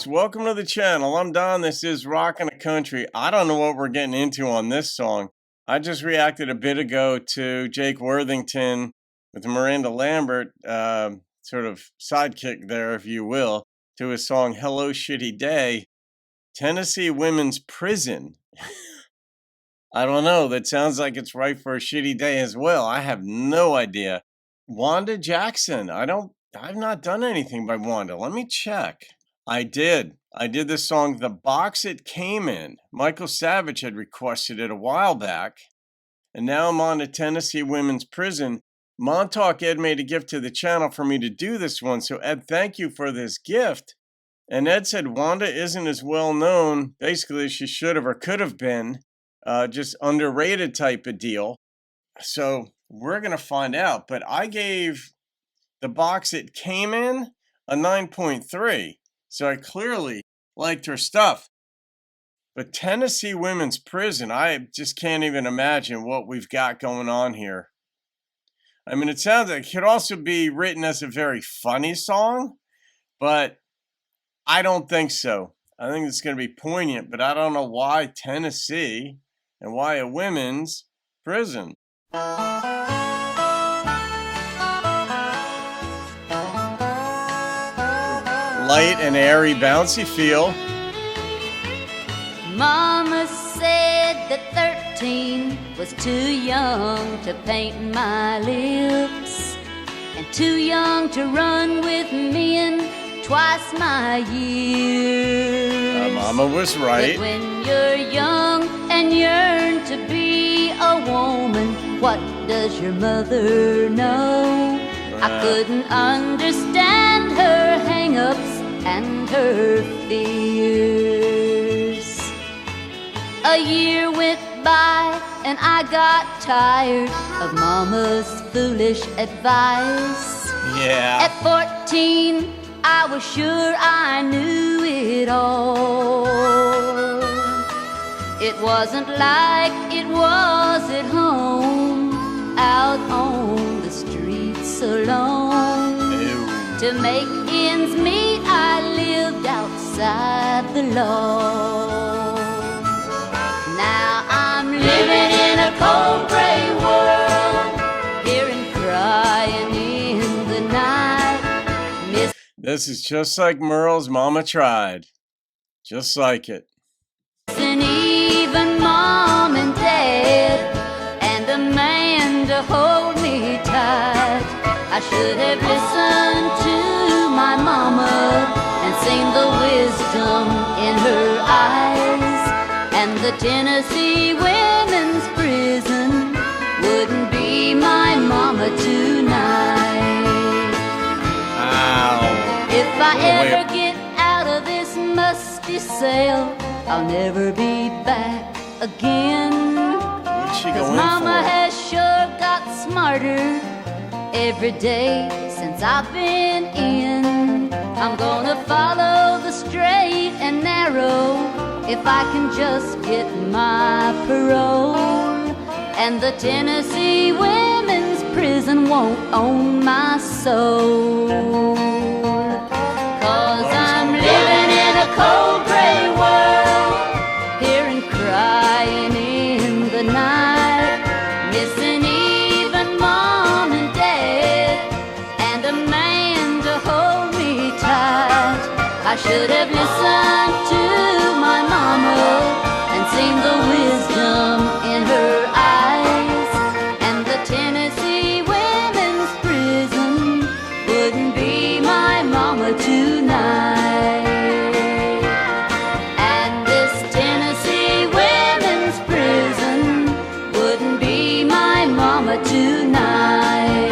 folks, welcome to the channel. I'm Don. This is Rockin' the Country. I don't know what we're getting into on this song. I just reacted a bit ago to Jake Worthington with Miranda Lambert, sort of sidekick there, if you will, to his song Hello Shitty Day, Tennessee Women's Prison. I don't know. That sounds like it's right for a shitty day as well. I have no idea. Wanda Jackson. I've not done anything by Wanda. Let me check. I did this song, The Box It Came In. Michael Savage had requested it a while back. And now I'm on to Tennessee Women's Prison. MontaukEd made a gift to the channel for me to do this one. So Ed, thank you for this gift. And Ed said Wanda isn't as well known, basically, as she should have or could have been. Just underrated type of deal. So we're going to find out. But I gave The Box It Came In a 9.3. So I clearly liked her stuff. But Tennessee Women's Prison, I just can't even imagine what we've got going on here. I mean, it sounds like it could also be written as a very funny song, but I don't think so. I think it's going to be poignant, but I don't know why Tennessee and why a women's prison. Light and airy, bouncy feel. Mama said that 13 was too young to paint my lips, and too young to run with men twice my years. Mama was right. But when you're young and yearn to be a woman, what does your mother know? I couldn't understand her hang-ups and her fears. A year went by and I got tired of Mama's foolish advice. Yeah. At 14, I was sure I knew it all. It wasn't like it was at home, out on the streets alone. Ew. To make ends meet, I lived outside the law. Now I'm living in a cold gray world, hearing crying in the night. This is just like Merle's Mama Tried. Just like it. And even Mom and Dad, and a man to hold me tight. I should have listened to my mama and seen the wisdom in her eyes. And the Tennessee Women's Prison wouldn't be my mama tonight. Ow. If I ever get out of this musty cell, I'll never be back again. What'd she go 'Cause in Mama for? has sure got smarter every day since I've been in. I'm gonna follow the straight and narrow if I can just get my parole. And the Tennessee Women's Prison won't own my soul. 'Cause I'm living in a cold gray world, hearing crying in the night, missing even Mom and Dad, and a man to hold me tight. I should have listened to my mama and seen the wisdom in her eyes. And the Tennessee Women's Prison wouldn't be my mama tonight. And this Tennessee Women's Prison wouldn't be my mama tonight.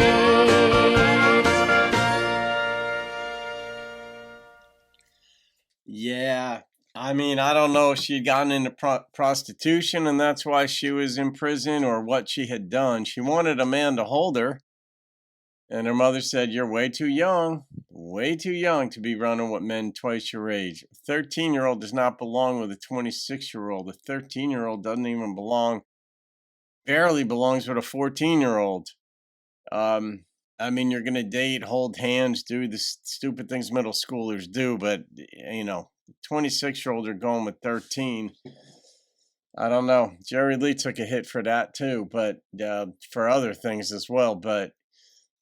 Yeah. I mean, I don't know if she'd gotten into prostitution and that's why she was in prison or what she had done. She wanted a man to hold her. And her mother said, you're way too young to be running with men twice your age. A 13-year-old does not belong with a 26-year-old. A 13-year-old doesn't even barely belongs with a 14-year-old. I mean, you're going to date, hold hands, do the stupid things middle schoolers do, but, you know, 26-year-old are going with 13. I don't know. Jerry Lee took a hit for that too, but for other things as well. But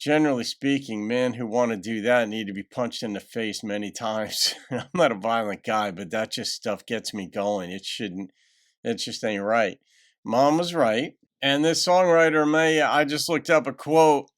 generally speaking, men who want to do that need to be punched in the face many times. I'm not a violent guy, but that just stuff gets me going. It shouldn't, it just ain't right. Mom was right. And this songwriter, May, I just looked up a quote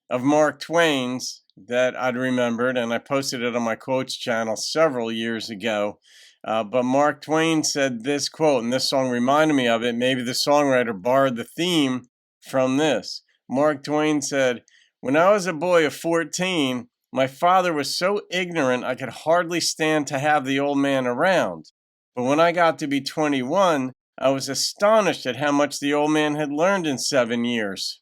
of Mark Twain's that I'd remembered, and I posted it on my quotes channel several years ago. But Mark Twain said this quote, and this song reminded me of it. Maybe the songwriter borrowed the theme from this. Mark Twain said, "When I was a boy of 14, my father was so ignorant I could hardly stand to have the old man around. But when I got to be 21, I was astonished at how much the old man had learned in 7 years."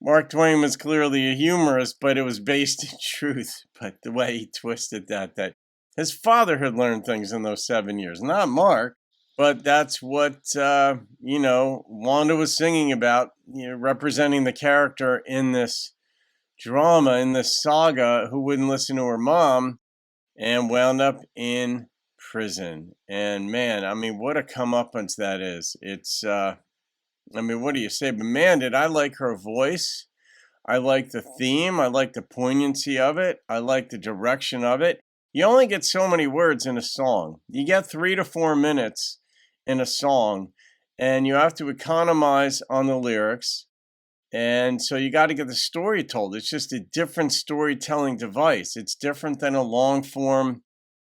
Mark Twain was clearly a humorist, but it was based in truth. But the way he twisted that his father had learned things in those 7 years, not Mark. But that's what, Wanda was singing about, representing the character in this drama, in this saga, who wouldn't listen to her mom and wound up in prison. And man, I mean, what a comeuppance that is. It's, what do you say? But man, did I like her voice. I like the theme. I like the poignancy of it. I like the direction of it. You only get so many words in a song. You get 3 to 4 minutes in a song, and you have to economize on the lyrics. And so you got to get the story told. It's just a different storytelling device. It's different than a long form,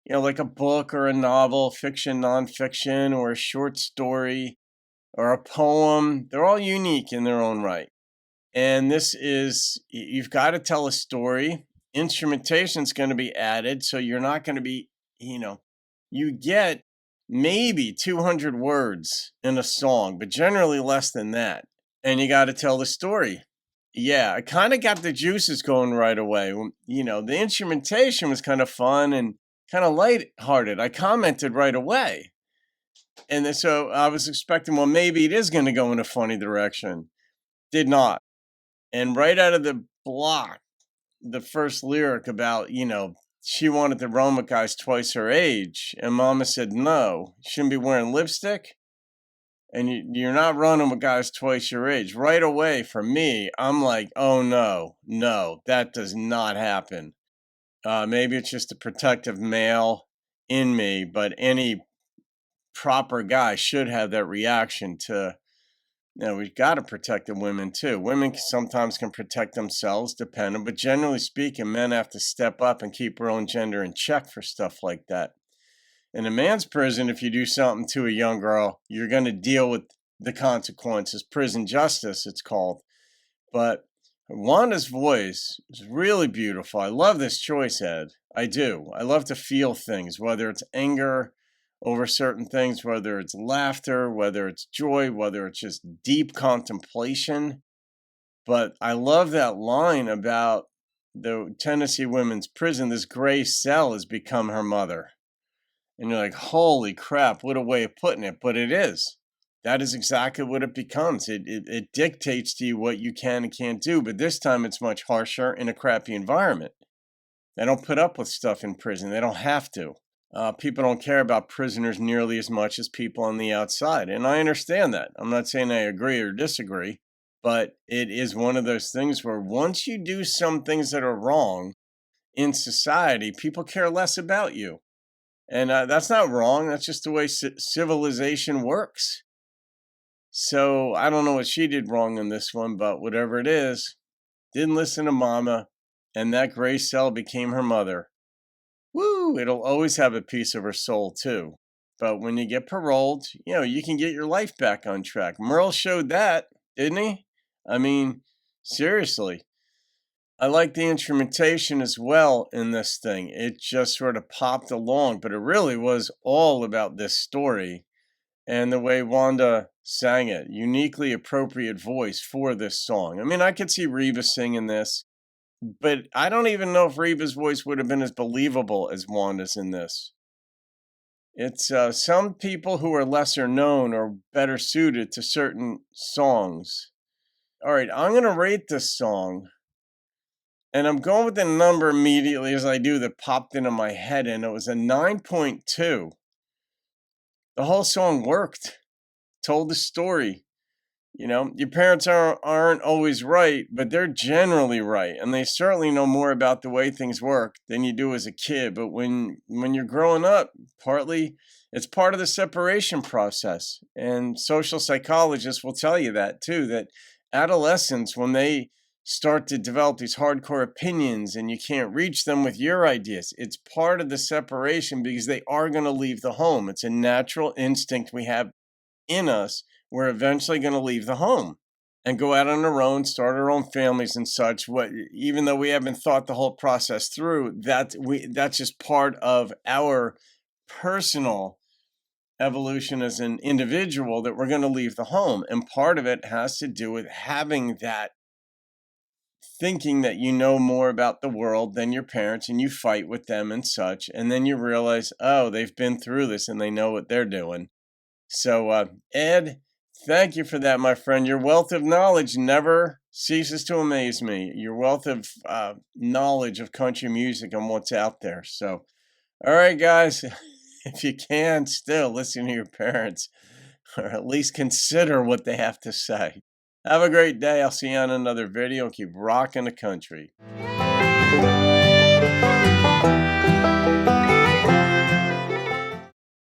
like a book or a novel, fiction, nonfiction, or a short story or a poem. They're all unique in their own right. And this is, you've got to tell a story. Instrumentation is going to be added. So you're not going to be, you get maybe 200 words in a song, but generally less than that. And you got to tell the story. Yeah, I kind of got the juices going right away. The instrumentation was kind of fun and kind of lighthearted. I commented right away. And then, so I was expecting, well, maybe it is going to go in a funny direction. Did not. And right out of the block, the first lyric about, she wanted to roam with guys twice her age. And mama said, no, you shouldn't be wearing lipstick. And you're not running with guys twice your age. Right away, for me, I'm like, oh, no, that does not happen. Maybe it's just a protective male in me, but any proper guy should have that reaction to, we've got to protect the women too. Women sometimes can protect themselves, depending, but generally speaking, men have to step up and keep their own gender in check for stuff like that. In a man's prison, if you do something to a young girl, you're going to deal with the consequences. Prison justice, it's called. But Wanda's voice is really beautiful. I love this choice, Ed. I do. I love to feel things, whether it's anger over certain things, whether it's laughter, whether it's joy, whether it's just deep contemplation. But I love that line about the Tennessee women's prison. This gray cell has become her mother. And you're like, holy crap, what a way of putting it. But it is. That is exactly what it becomes. It dictates to you what you can and can't do. But this time it's much harsher in a crappy environment. They don't put up with stuff in prison. They don't have to. People don't care about prisoners nearly as much as people on the outside. And I understand that. I'm not saying I agree or disagree. But it is one of those things where once you do some things that are wrong in society, people care less about you. And that's not wrong. That's just the way civilization works. So I don't know what she did wrong in this one, but whatever it is, didn't listen to mama, and that gray cell became her mother. Woo! It'll always have a piece of her soul, too. But when you get paroled, you can get your life back on track. Merle showed that, didn't he? I mean, seriously. I like the instrumentation as well in this thing. It just sort of popped along, but it really was all about this story and the way Wanda sang it. Uniquely appropriate voice for this song. I mean, I could see Reba singing this, but I don't even know if Reba's voice would have been as believable as Wanda's in this. It's some people who are lesser known or better suited to certain songs. All right, I'm going to rate this song And I'm going with the number immediately as I do that popped into my head, and it was a 9.2. The whole song worked, told the story. You know, your parents aren't always right, but they're generally right, and they certainly know more about the way things work than you do as a kid. But when you're growing up, partly it's part of the separation process, and social psychologists will tell you that too. That adolescents, when they start to develop these hardcore opinions, and you can't reach them with your ideas, it's part of the separation because they are going to leave the home. It's a natural instinct we have in us. We're eventually going to leave the home and go out on our own, start our own families and such. What, even though we haven't thought the whole process through, that's just part of our personal evolution as an individual, that we're going to leave the home. And part of it has to do with having that thinking that you know more about the world than your parents, and you fight with them and such. And then you realize, oh, they've been through this and they know what they're doing. So, Ed, thank you for that, my friend. Your wealth of knowledge never ceases to amaze me. Your wealth of knowledge of country music and what's out there. So, all right, guys, if you can still listen to your parents, or at least consider what they have to say. Have a great day. I'll see you on another video. Keep rocking the country.